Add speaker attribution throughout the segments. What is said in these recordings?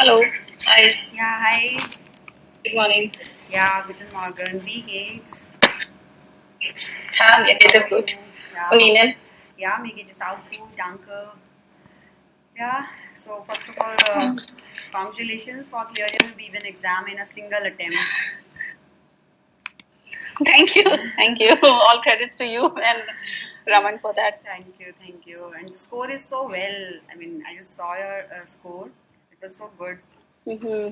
Speaker 1: Hallo, hi,
Speaker 2: Ja, hi.
Speaker 1: good morning.
Speaker 2: Ja, guten Morgen. Wie geht's?
Speaker 1: Mir geht es gut. Und
Speaker 2: Ja,
Speaker 1: Ihnen?
Speaker 2: ja, mir geht es auch gut, danke. Yeah, so first of all, congratulations for clearing the Goethe Exam in a single attempt.
Speaker 1: Thank you, thank you. All credits to you and Raman for that.
Speaker 2: Thank you, thank you. And the score is so well. I mean, I just saw your score. It was so good.
Speaker 1: Hmm.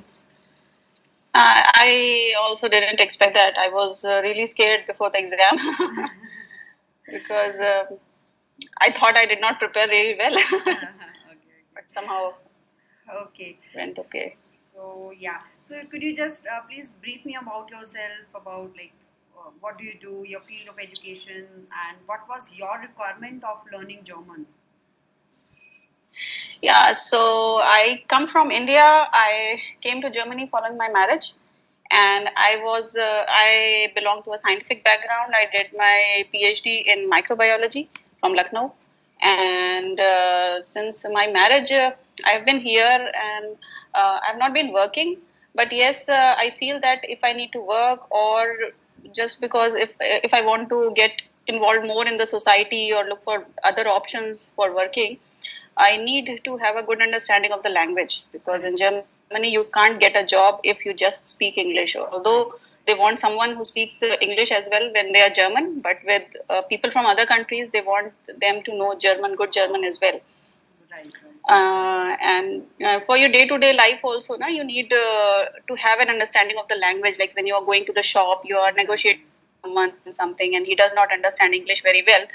Speaker 1: I also didn't expect that. I was really scared before the exam because I thought I did not prepare really well,
Speaker 2: Okay,
Speaker 1: but somehow
Speaker 2: okay.
Speaker 1: went okay.
Speaker 2: So yeah. So could you just please brief me about yourself, about like what do you do, your field of education, and what was your requirement of learning German?
Speaker 1: Yeah, so I come from India. I came to Germany following my marriage, and I belong to a scientific background. I did my PhD in microbiology from Lucknow, and since my marriage, I've been here and I've not been working. But yes, I feel that if I need to work, or just because if I want to get involved more in the society or look for other options for working, I need to have a good understanding of the language, because in Germany you can't get a job if you just speak English. Although they want someone who speaks English as well when they are German, but with people from other countries, they want them to know German, good German as well.
Speaker 2: Right.
Speaker 1: And for your day-to-day life also, you need to have an understanding of the language. Like when you are going to the shop, you are negotiating with someone something, and he does not understand English very well,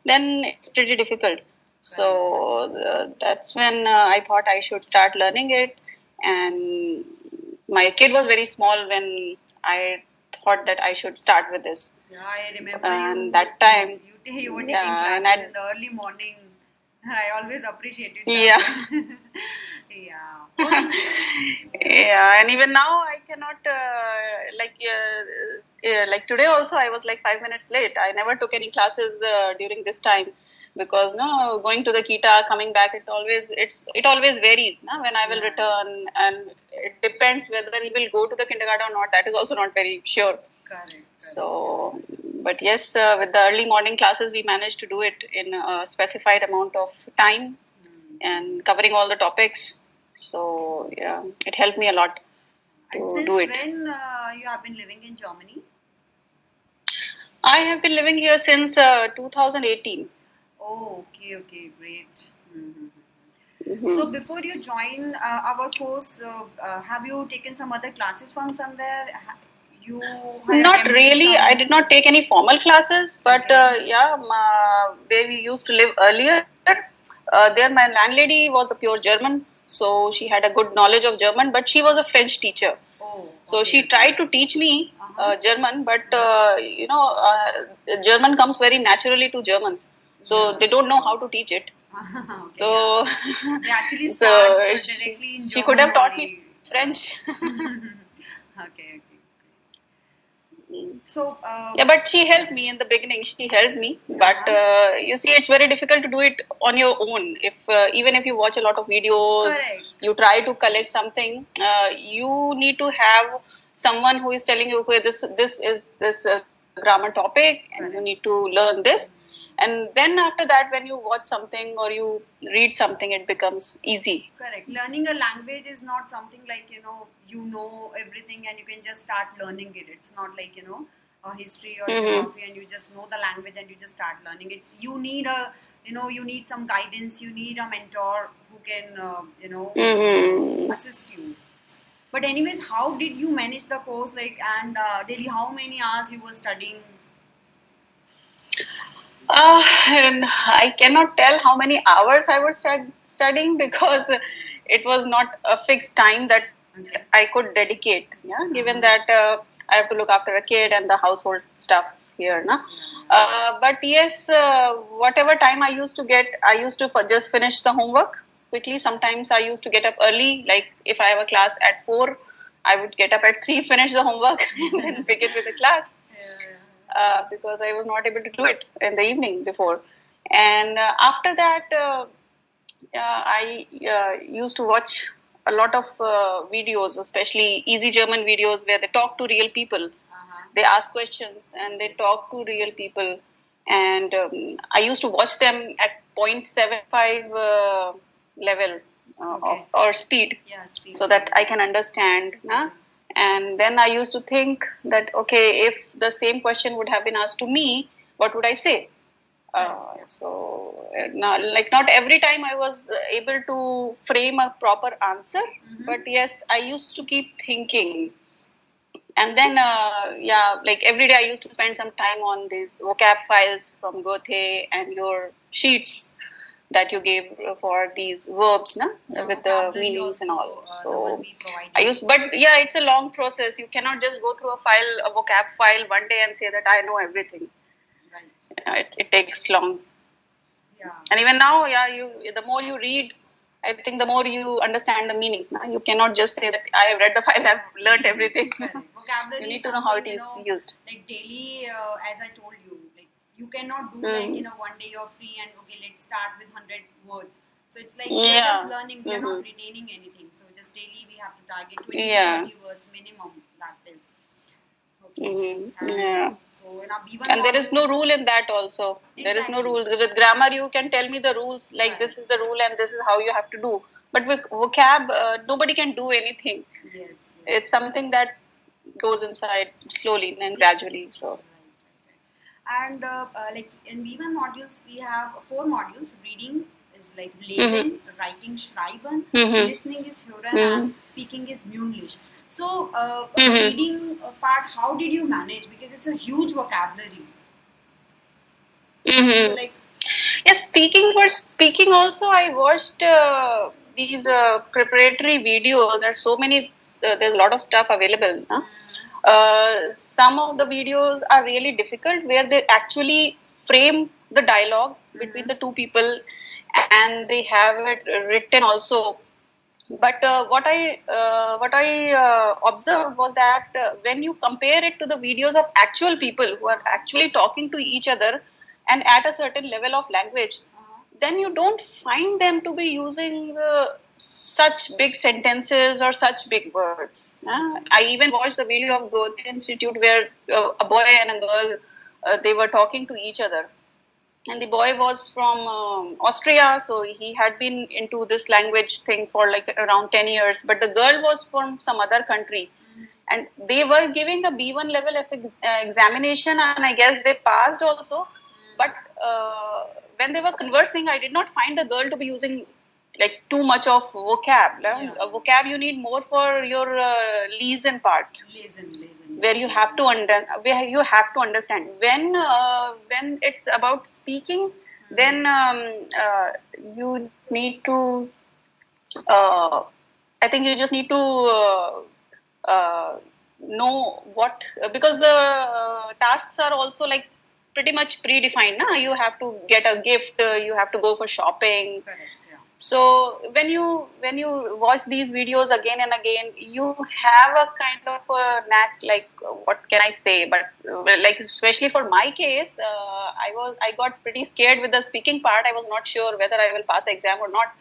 Speaker 1: then it's pretty difficult. So that's when I thought I should start learning it. And my kid was very small when I thought that I should start with this.
Speaker 2: Yeah, I remember
Speaker 1: And that time,
Speaker 2: you were taking
Speaker 1: yeah, and
Speaker 2: classes in the early morning. I always appreciated that.
Speaker 1: yeah.
Speaker 2: Yeah.
Speaker 1: Yeah, and even now I cannot like today also I was like 5 minutes late. I never took any classes during this time, because no, going to the kita, coming back, it always varies when I will return, and it depends whether he will go to the kindergarten or not. That is also not very sure.
Speaker 2: Correct.
Speaker 1: So, but yes, with the early morning classes, we managed to do it in a specified amount of time and covering all the topics. So, yeah, it helped me a lot
Speaker 2: And
Speaker 1: to
Speaker 2: since
Speaker 1: do it.
Speaker 2: when you have been living in Germany?
Speaker 1: I have been living here since 2018.
Speaker 2: Oh, okay, great.
Speaker 1: Mhm.
Speaker 2: So before you join our course, have you taken some other classes from somewhere? You had
Speaker 1: Not
Speaker 2: attempted
Speaker 1: really. I
Speaker 2: some.
Speaker 1: did not take any formal classes, but
Speaker 2: Okay.
Speaker 1: yeah, where we used to live earlier, there my landlady was a pure German, so she had a good knowledge of German, but she was a French teacher.
Speaker 2: Oh,
Speaker 1: So she tried to teach me German, but German comes very naturally to Germans, so they don't know how to teach it.
Speaker 2: Okay,
Speaker 1: So,
Speaker 2: they actually
Speaker 1: so
Speaker 2: start directly in
Speaker 1: she could
Speaker 2: German
Speaker 1: have taught me
Speaker 2: only.
Speaker 1: French.
Speaker 2: Okay. So,
Speaker 1: Yeah, but she helped me in the beginning. She helped me, but you see, it's very difficult to do it on your own. If even if you watch a lot of videos,
Speaker 2: correct.
Speaker 1: you try to collect something, you need to have someone who is telling you, okay, this is this grammar topic, and you need to learn this. And then after that, when you watch something or you read something, it becomes easy.
Speaker 2: Correct. Learning a language is not something like you know everything and you can just start learning it. It's not like a history or geography and you just know the language and you just start learning it. You need you need some guidance. You need a mentor who can assist you. But anyways, how did you manage the course? Like, and daily, how many hours you were studying?
Speaker 1: And I cannot tell how many hours I was studying, because it was not a fixed time that I could dedicate. Yeah, given that I have to look after a kid and the household stuff here. But yes, whatever time I used to get, I used to just finish the homework quickly. Sometimes I used to get up early, like if I have a class at 4, I would get up at 3, finish the homework, and then begin with the class. Because I was not able to do it in the evening before. And after that, I used to watch a lot of videos, especially easy German videos, where they talk to real people. They ask questions and they talk to real people. And I used to watch them at 0.75 level or speed,
Speaker 2: speed.
Speaker 1: so that I can understand. And then I used to think that, okay, if the same question would have been asked to me, what would I say? So now, like, not every time I was able to frame a proper answer, but yes, I used to keep thinking. And then, like every day I used to spend some time on these vocab files from Goethe and your sheets that you gave for these verbs, with the meanings and all. So I used, but yeah, it's a long process. You cannot just go through a vocab file one day and say that I know everything. It takes long. And even now, the more you read, I think the more you understand the meanings. You cannot just say that I have read the file, I've learned everything.
Speaker 2: Vocabulary,
Speaker 1: you need to know how it is used.
Speaker 2: Like daily, as I told you, like you cannot do like one day you're free and okay, let's start with 100 words. So it's like we're just learning, we're not retaining anything. So just daily we have to target 20 to 30 words minimum. That is. So
Speaker 1: and there is no rule in that also. There is no rule. With grammar, you can tell me the rules, like this is the rule and this is how you have to do. But with vocab, nobody can do anything. It's something that goes inside slowly and gradually. So.
Speaker 2: And like in B1 modules, we have 4 modules. Reading is like lesen, writing schreiben, listening is hören, and speaking is mündlich. So reading part, how did you manage? Because it's a huge vocabulary. So like,
Speaker 1: yes, speaking also, I watched these preparatory videos. There's so many. There's a lot of stuff available. Some of the videos are really difficult, where they actually frame the dialogue between the two people, and they have it written also. But what I observed was that when you compare it to the videos of actual people who are actually talking to each other and at a certain level of language, then you don't find them to be using such big sentences or such big words. I even watched the video of Goethe Institute where a boy and a girl, they were talking to each other. And the boy was from Austria, so he had been into this language thing for like around 10 years. But the girl was from some other country. And they were giving a B1 level of examination, and I guess they passed also. But when they were conversing, I did not find the girl to be using like too much of vocab. A vocab you need more for your lesen part, where you have to understand. When it's about speaking, then you need to. I think you just need to know what, because the tasks are also like pretty much predefined. You have to get a gift, you have to go for shopping. So when you watch these videos again and again, you have a kind of a knack, like what can I say? But like especially for my case, I got pretty scared with the speaking part. I was not sure whether I will pass the exam or not,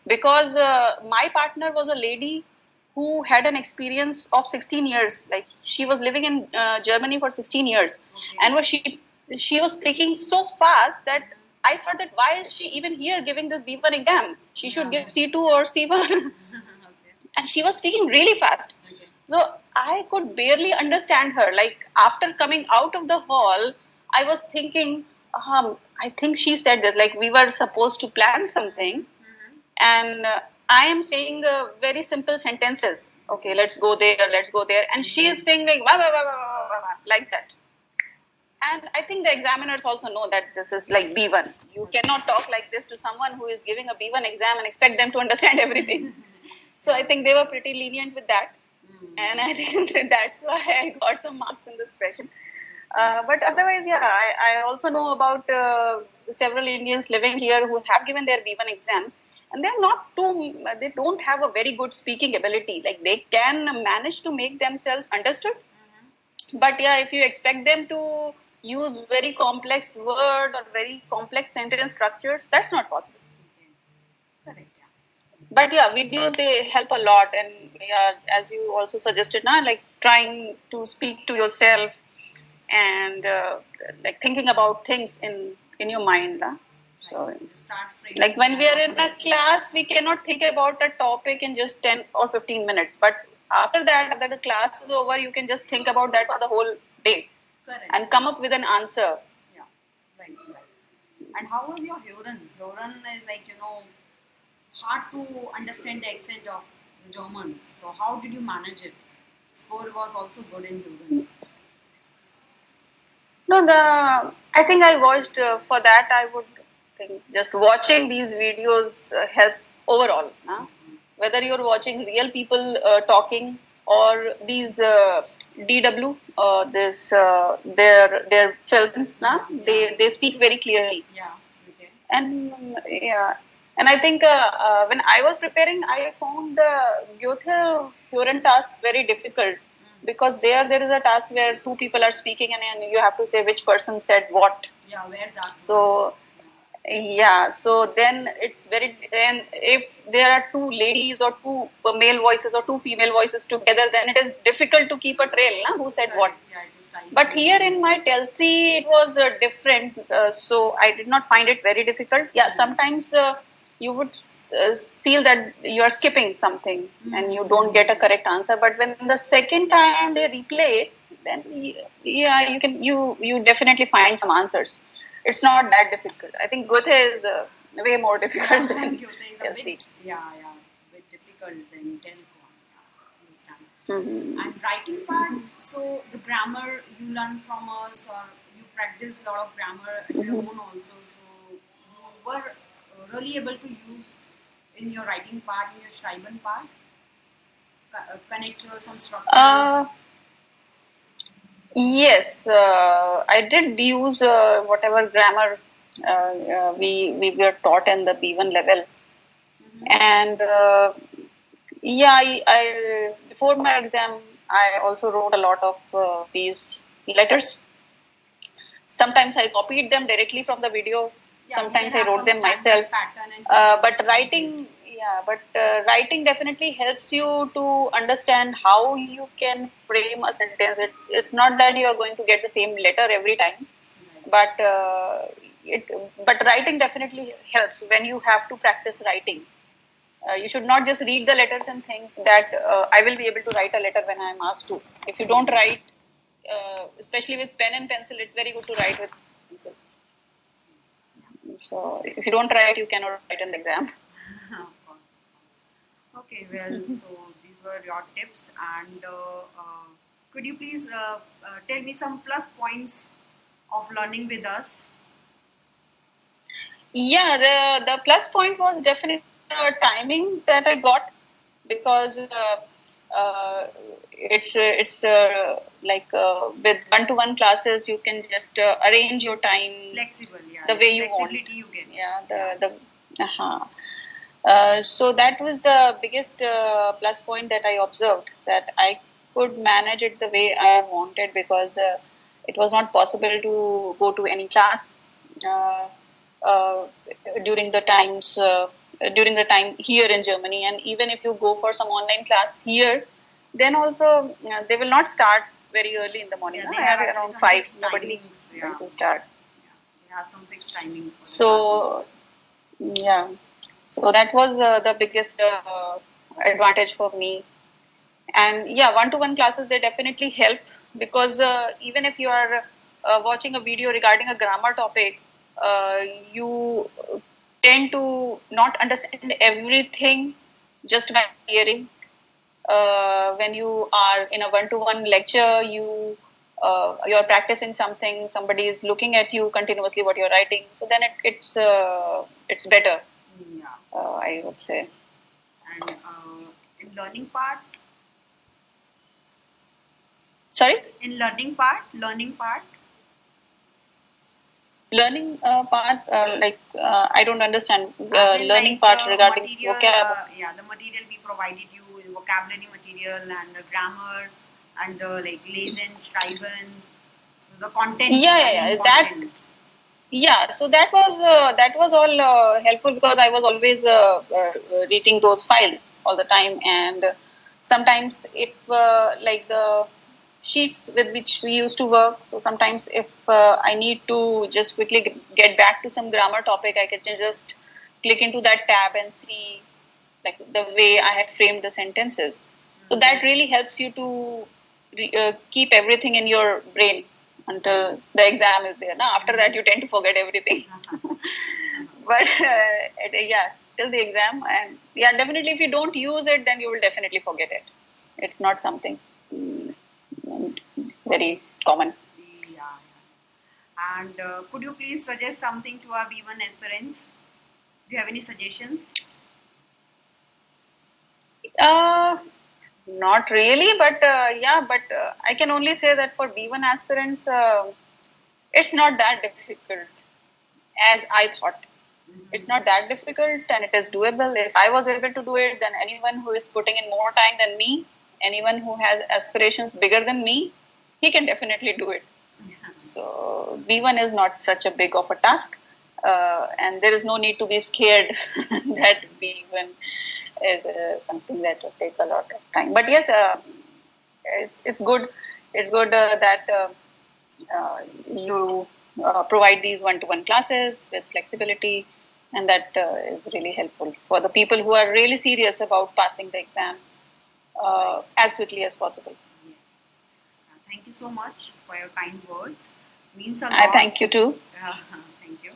Speaker 1: because my partner was a lady who had an experience of 16 years. Like she was living in Germany for 16 years, and she was speaking so fast that I thought that why is she even here giving this B1 exam? She should give C2 or C1. And she was speaking really fast. So I could barely understand her. Like after coming out of the hall, I was thinking, I think she said this, like we were supposed to plan something. And I am saying very simple sentences. Okay, let's go there. And she is saying like, wah, wah, wah, wah, wah, wah, like that. And I think the examiners also know that this is like B1. You cannot talk like this to someone who is giving a B1 exam and expect them to understand everything. So I think they were pretty lenient with that. And I think that's why I got some marks in this question. But otherwise, I also know about several Indians living here who have given their B1 exams. And they don't have a very good speaking ability. Like they can manage to make themselves understood. But if you expect them to use very complex words or very complex sentence structures, that's not possible.
Speaker 2: Correct.
Speaker 1: But yeah, videos, they help a lot. And yeah, as you also suggested now, like trying to speak to yourself and like thinking about things in your mind. So
Speaker 2: Start
Speaker 1: like when we are in a
Speaker 2: framing.
Speaker 1: class, we cannot think about a topic in just 10 or 15 minutes. But after that, after the class is over, you can just think about that for the whole day.
Speaker 2: Correct.
Speaker 1: And come up with an answer.
Speaker 2: Yeah, right. And how was your Huron? Huron is like, hard to understand the accent of Germans. So how did you manage it? Score was also good in Huron.
Speaker 1: No, I think I watched for that. I would think just watching these videos helps overall. Whether you're watching real people talking or these DW, their films, they speak very clearly.
Speaker 2: Yeah. Okay.
Speaker 1: And yeah, and I think when I was preparing, I found the Goethe Huron task very difficult because there is a task where two people are speaking and you have to say which person said what.
Speaker 2: Yeah, where that
Speaker 1: so yeah, so then it's very, and if there are two ladies or two male voices or two female voices together, then it is difficult to keep a trail, who said what. But here in my TELC, it was different, so I did not find it very difficult. Yeah, sometimes you would feel that you are skipping something and you don't get a correct answer. But when the second time they replay it, then yeah, you definitely find some answers. It's not that difficult. I think Goethe is way more difficult than TELC.
Speaker 2: Yeah, bit difficult than Telco. And writing part, so the grammar you learn from us, or you practice a lot of grammar at your own also. So you were really able to use in your writing part, in your schreiben part, connect some structures.
Speaker 1: Yes, I did use whatever grammar we were taught in the B1 level, and yeah, I before my exam I also wrote a lot of these letters. Sometimes I copied them directly from the video. Sometimes I wrote them myself. But writing, writing definitely helps you to understand how you can frame a sentence. It's not that you are going to get the same letter every time, but but writing definitely helps when you have to practice writing. You should not just read the letters and think that I will be able to write a letter when I am asked to. If you don't write, especially with pen and pencil, it's very good to write with pencil. So if you don't write, you cannot write an exam.
Speaker 2: Okay, well, so these were your tips, and could you please tell me some plus points of learning with us?
Speaker 1: Yeah, the plus point was definitely the timing that I got, because it's like with one-to-one classes you can just arrange your time
Speaker 2: flexible,
Speaker 1: the way you want. You get. So that was the biggest plus point that I observed, that I could manage it the way I wanted, because it was not possible to go to any class uh, uh, during the times during the time here in Germany. And even if you go for some online class here, then also they will not start very early in the morning. They have around 5. Nobody is going to start.
Speaker 2: They have some fixed timings.
Speaker 1: So yeah. So that was the biggest advantage for me. And yeah, one-to-one classes, they definitely help, because even if you are watching a video regarding a grammar topic, you tend to not understand everything just by hearing. When you are in a one-to-one lecture, you're practicing something, somebody is looking at you continuously what you're writing, so then it's better. I would say.
Speaker 2: And in learning part?
Speaker 1: Sorry?
Speaker 2: In learning part?
Speaker 1: Learning part, I don't understand. Learning
Speaker 2: like
Speaker 1: part regarding
Speaker 2: material,
Speaker 1: vocab.
Speaker 2: The material we provided you, vocabulary material and the grammar and the like lesen, schreiben, the content.
Speaker 1: Yeah. That. Yeah, so that was all helpful because I was always reading those files all the time, and sometimes if like the sheets with which we used to work, so sometimes if I need to just quickly get back to some grammar topic, I can just click into that tab and see like the way I have framed the sentences. So that really helps you to keep everything in your brain until the exam is there. Now, after that, you tend to forget everything. But yeah, till the exam, and yeah, definitely, if you don't use it, then you will definitely forget it. It's not something mm, very common.
Speaker 2: Yeah. And could you please suggest something to our B1 aspirants? Do you have any suggestions?
Speaker 1: Uh, Not really, but yeah, but I can only say that for B1 aspirants, it's not that difficult as I thought. It's not that difficult and it is doable. If I was able to do it, then anyone who is putting in more time than me, anyone who has aspirations bigger than me, he can definitely do it. So B1 is not such a big of a task, and there is no need to be scared that B1 is something that will take a lot of time. But yes, it's good. It's good that you provide these one-to-one classes with flexibility, and that is really helpful for the people who are really serious about passing the exam as quickly as possible.
Speaker 2: Thank you so much for your kind words. Means a
Speaker 1: I
Speaker 2: lot.
Speaker 1: thank you too.
Speaker 2: Thank you.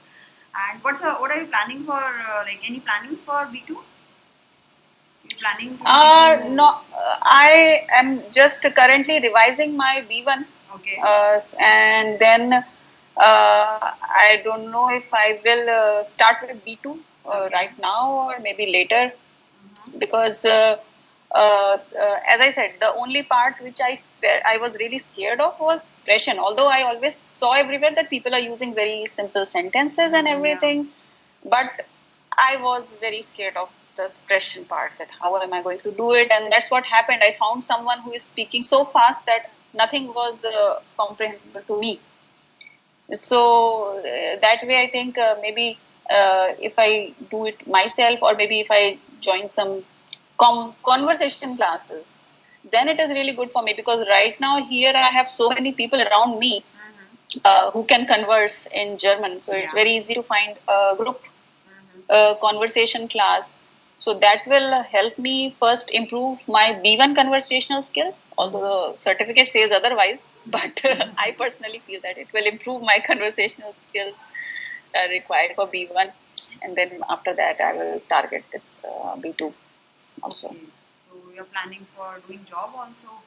Speaker 2: And what are you planning for? Like any plannings for B2? You planning to B2?
Speaker 1: No, I am just currently revising my B1,
Speaker 2: Okay.
Speaker 1: and then I don't know if I will start with B2
Speaker 2: Okay.
Speaker 1: right now or maybe later, because as I said, the only part which I was really scared of was expression. Although I always saw everywhere that people are using very simple sentences and everything, but I was very scared of the expression part. That how am I going to do it? And that's what happened. I found someone who is speaking so fast that nothing was comprehensible to me. So that way, I think maybe if I do it myself, or maybe if I join some conversation classes, then it is really good for me, because right now here I have so many people around me who can converse in German. So it's very easy to find a group conversation class. So that will help me first improve my B1 conversational skills, although the certificate says otherwise. But I personally feel that it will improve my conversational skills required for B1. And then after that, I will target this B2 also.
Speaker 2: Okay. So you're planning for doing job also?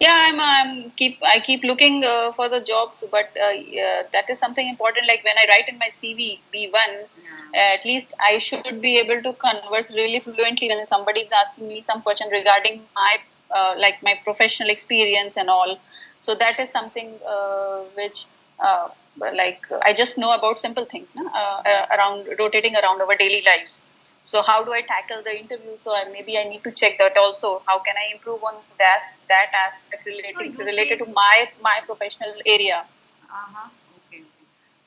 Speaker 1: Yeah, I keep looking for the jobs, but yeah, that is something important. Like when I write in my CV B1, at least I should be able to converse really fluently when somebody is asking me some question regarding my like my professional experience and all. So that is something which like I just know about simple things, no? Around rotating around our daily lives. So how do I tackle the interview? So maybe I need to check that also. How can I improve on that aspect related to my professional area?
Speaker 2: Okay.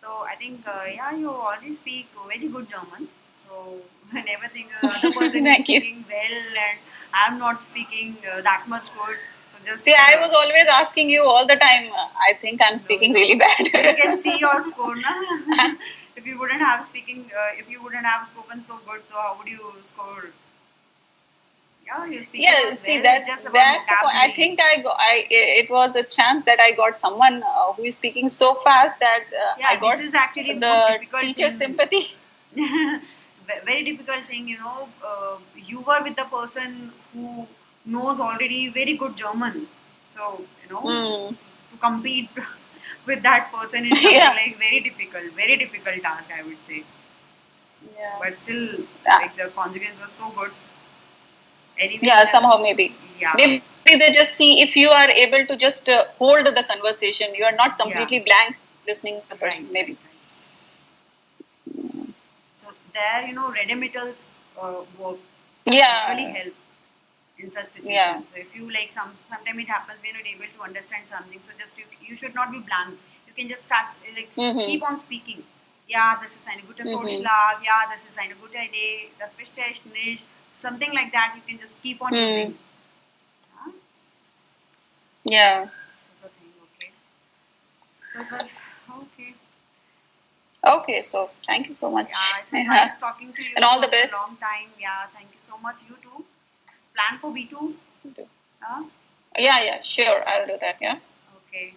Speaker 2: So I think yeah, you already speak very good German. So whenever the other person is
Speaker 1: Thank you.
Speaker 2: speaking well and I'm not speaking that much good, so just
Speaker 1: See, I was always asking you all the time. I think I'm speaking really bad.
Speaker 2: So you can see your score, na? If you wouldn't have if you wouldn't have spoken so good, so how would you score? Yeah, you speak
Speaker 1: Yeah,
Speaker 2: about
Speaker 1: see
Speaker 2: well. It's just about
Speaker 1: that's the point. I
Speaker 2: vocabulary.
Speaker 1: think it was a chance that I got someone who is speaking so fast that I
Speaker 2: Yeah,
Speaker 1: got
Speaker 2: this is actually most
Speaker 1: the
Speaker 2: difficult
Speaker 1: teacher
Speaker 2: thing.
Speaker 1: sympathy.
Speaker 2: Very difficult thing, you know. You were with the person who knows already very good German, so you know
Speaker 1: Mm.
Speaker 2: to compete with that person is something
Speaker 1: Yeah.
Speaker 2: like very difficult task, I would say.
Speaker 1: Yeah.
Speaker 2: But still,
Speaker 1: Yeah.
Speaker 2: like the consequence was so good. Anyway,
Speaker 1: Yeah,
Speaker 2: just
Speaker 1: somehow maybe.
Speaker 2: yeah,
Speaker 1: Maybe they just see if you are able to just hold the conversation. You are not
Speaker 2: yeah,
Speaker 1: completely blank listening to the
Speaker 2: right,
Speaker 1: person.
Speaker 2: right,
Speaker 1: Maybe.
Speaker 2: right. So there, you know, regimental work really
Speaker 1: Yeah.
Speaker 2: help in such
Speaker 1: Yeah.
Speaker 2: situations. So if you like sometimes it happens when you're able to understand something. So just you should not be blank. can just start like keep on speaking. Ja, das ist eine gute
Speaker 1: Mhm.
Speaker 2: Vorschlag. Ja, das ist eine gute Idee. Das verstehe ich nicht. Something like that. You can just keep on using. Huh?
Speaker 1: Yeah.
Speaker 2: That's the thing. Okay. So it was okay.
Speaker 1: Okay, so thank you so much.
Speaker 2: Yeah, it was nice talking to you.
Speaker 1: And all the
Speaker 2: for a
Speaker 1: best.
Speaker 2: long time. Yeah, thank you so much. You too. Plan for B2? Huh?
Speaker 1: Yeah, sure. I will do that. Yeah.
Speaker 2: Okay.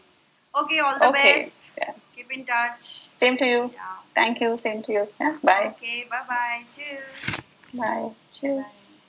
Speaker 2: Okay, all the
Speaker 1: Okay.
Speaker 2: best.
Speaker 1: Yeah.
Speaker 2: Keep in touch.
Speaker 1: Same to you.
Speaker 2: Yeah.
Speaker 1: Thank you. Same to you. Yeah. Bye.
Speaker 2: Okay, bye bye. Cheers.
Speaker 1: Bye. Cheers.
Speaker 2: Bye.